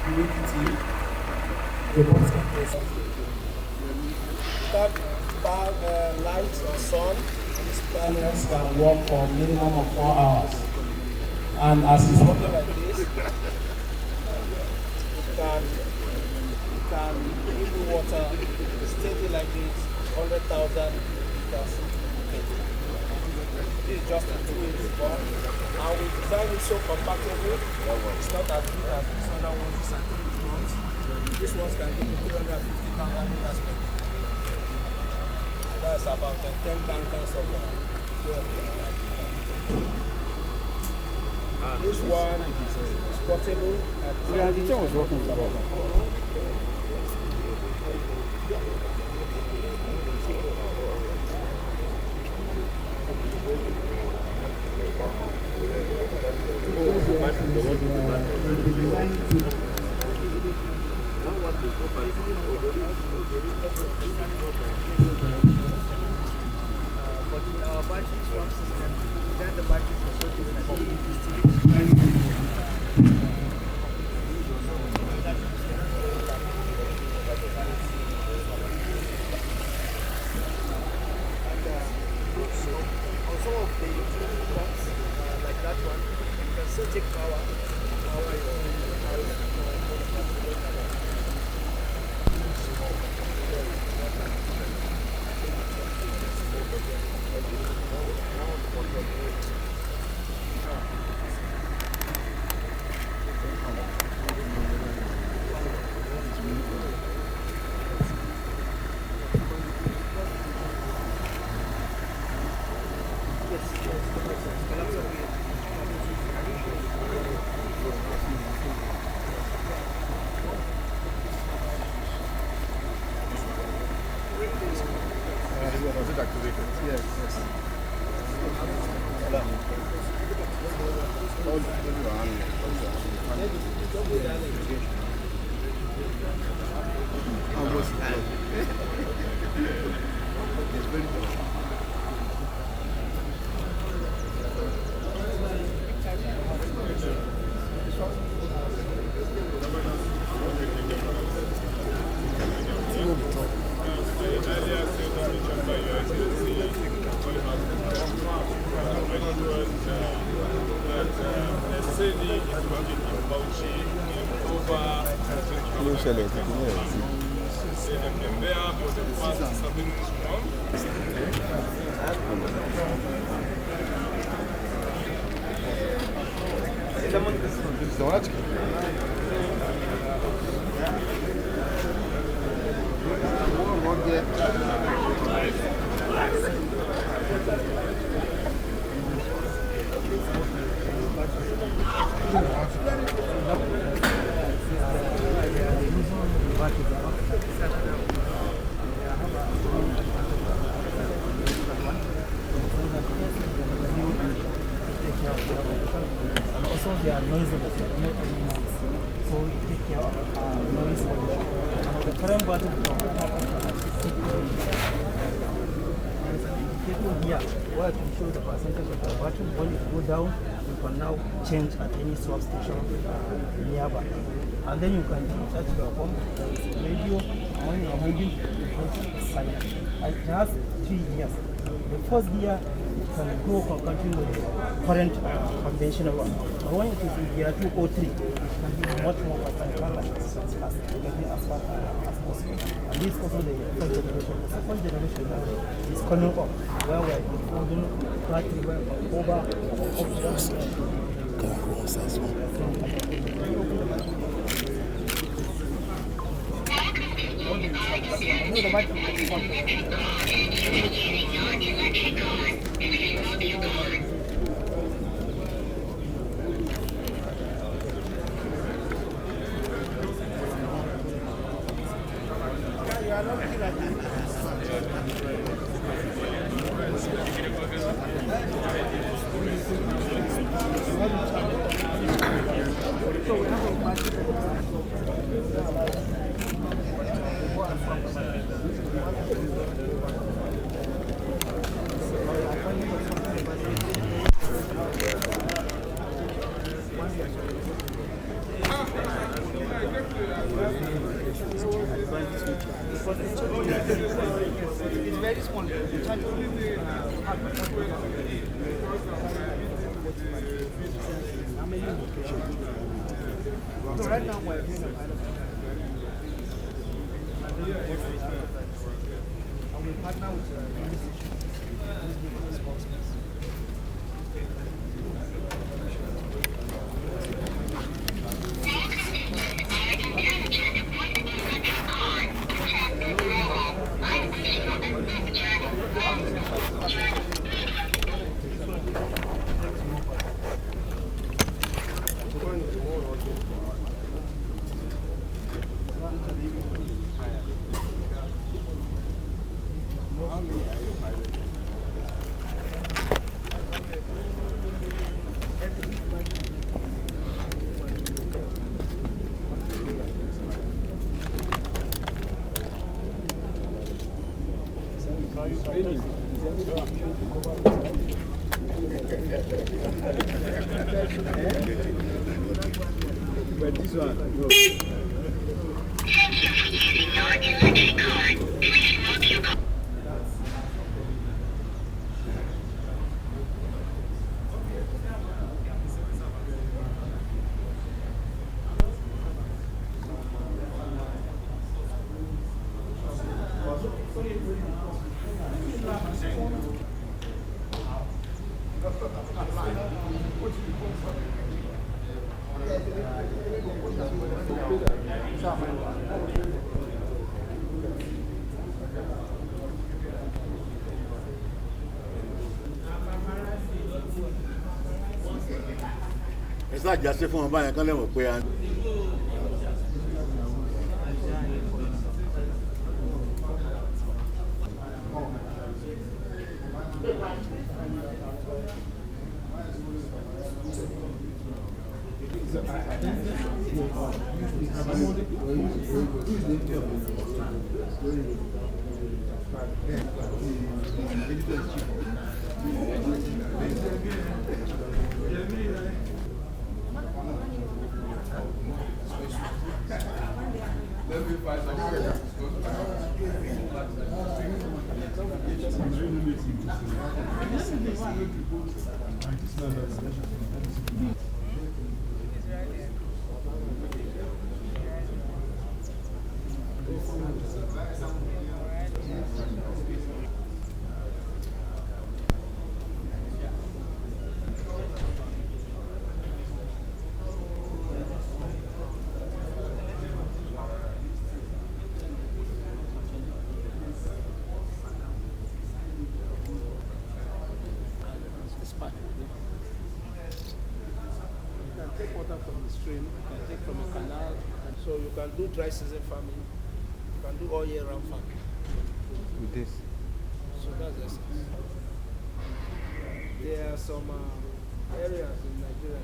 humidity, the box compressor. Without light or sun, these panels can work for a minimum of 4 hours. And as it's working like this, it can give you water steady like this, 100,000 liters. This is just a 2-inch pump, and we designed it so compactable. It's not as big as this other one. These are 3 tons. This one can give you 350,000 liters per day. That's about 10 tankers of fuel. This one is portable. Yeah, the thing was working well. But in our battery swap system, then the batteries are so different. On some of the pumps, like that one, you can still take power Was it activated? Yes, yes. Almost time. It's very good. And also they are noiseless, they are not any noise. So you take care of noise pollution. The current button is on there's an indicator here where I can show the percentage of the button. When it go down, you can now change at any swap station nearby. And then you can touch your phone, there is a radio, and when you are moving, you press silent. It has 3 gears. The first gear can go concurrently with the current conventional one. But when it is in gear 2 or 3, it can be much more faster, as fast as possible. And this is also the first generation. The second generation now is coming up, where we are including battery over So right now we're doing a pilot and we partner with But this one, no. Thank you for using your Ingenuity card. Please mark your card. ẹ sáà jáse fún wọn báyẹn kán lẹ́wọ̀n pé a. take water from the stream, you can take from a canal, and so you can do dry season farming, you can do all year round farming. With this. So that's the essence. There are some areas in Nigeria